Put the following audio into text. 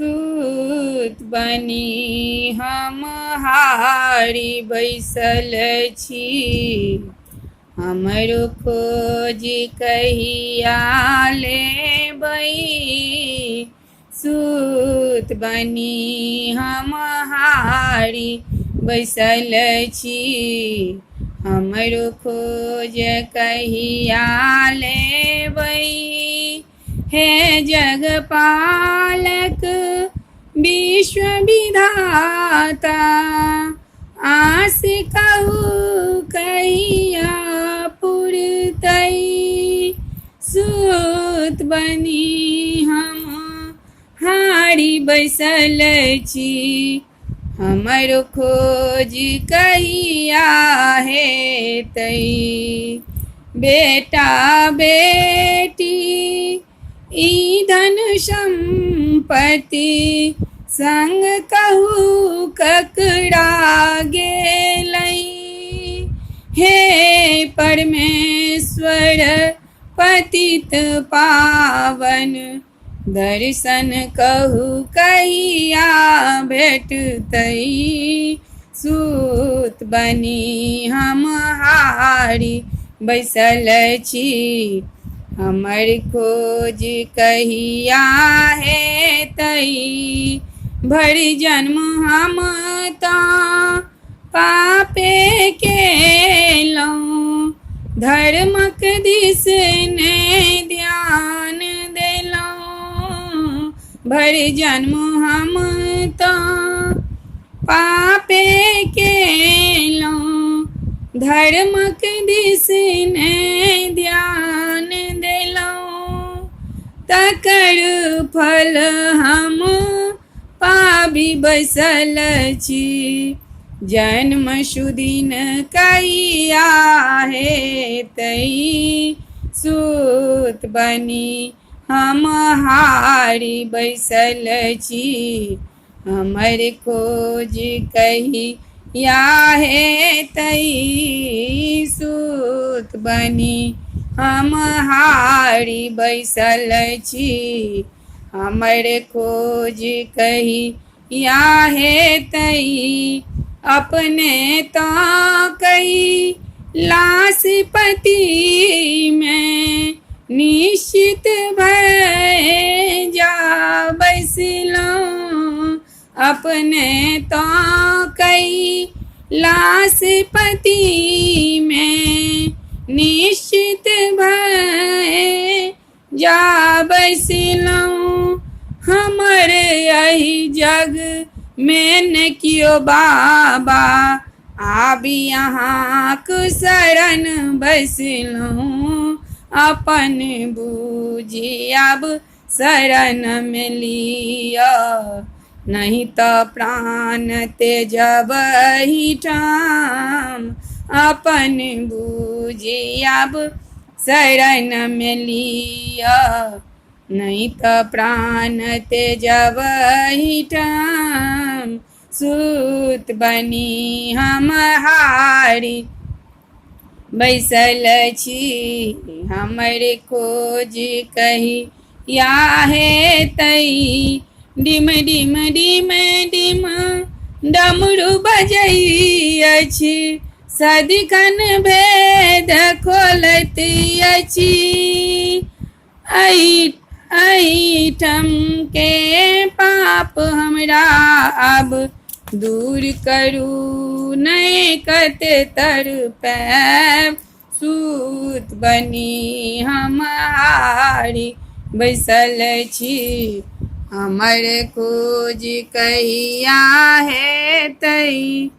सूत बनी हम हारी बैसल छी। हमरो खोज कहिया लेबै, सूत बनी हम हारी बैसल छी। हमरो खोज कहिया लेबै, हे जगपालक विश्व विधाता। आस कहू कहिया पुरतै, सूत बनी हम हारी बैसल छी। हमर खोज कहिया हेतै, बेटा बेटी ई धन संपत्ति संग कहू ककरा गेलै। हे परमेश्वर पतित पावन, दर्शन कहू कहिया भेटतै। सूत बनी हम हारी बैसल छी। हमर खोज कहिया हेतै, भरि जन्म हम तऽ पापे केलहुँ, धर्मक दिस नहि ध्यान देलहुँ। भरि जन्म हम तऽ पापे केलहुँ, धर्मक दिस नहि ध्यान देलहुँ। तकर फल हम पाबि बैसल छी। जन्म सुदिन कहिया हेतै, सूत बनी हम हारी बैसल छी। हमर खोज कहिया हेतै, सूत बनी हम हारी बैसल छी। हमर खोज कहिया हेतै, अपने तऽ कैलाशपति में निश्चित भय जा बैसलहुँ। अपने तऽ कैलाशपति में निश्चित भय जा बैसलहुँ। हमर एहि जग में न कियो बाबा, आबि अहाँक शरण बैसलहुँ। अपन बूझि आब शरण में लिअ, नहीं तऽ प्राण त्यजबहि ठाम। अपन बूझि आब शरण में लिअ, नहीं तऽ प्राण त्यजबहि ठाम। सूत बनी हम हारी बैसल छी। हमर खोज कहिया हेतै, डिम डिम डिम डिम डमरू बजै अछि, सदिखन भेद खोलैत अछि। एहिठाम के पाप हमरा आब दूर करू, नहि कते तड़पैब। सूत बनी हम हारी बैसल छी। हमर खोज कहिया हेतै।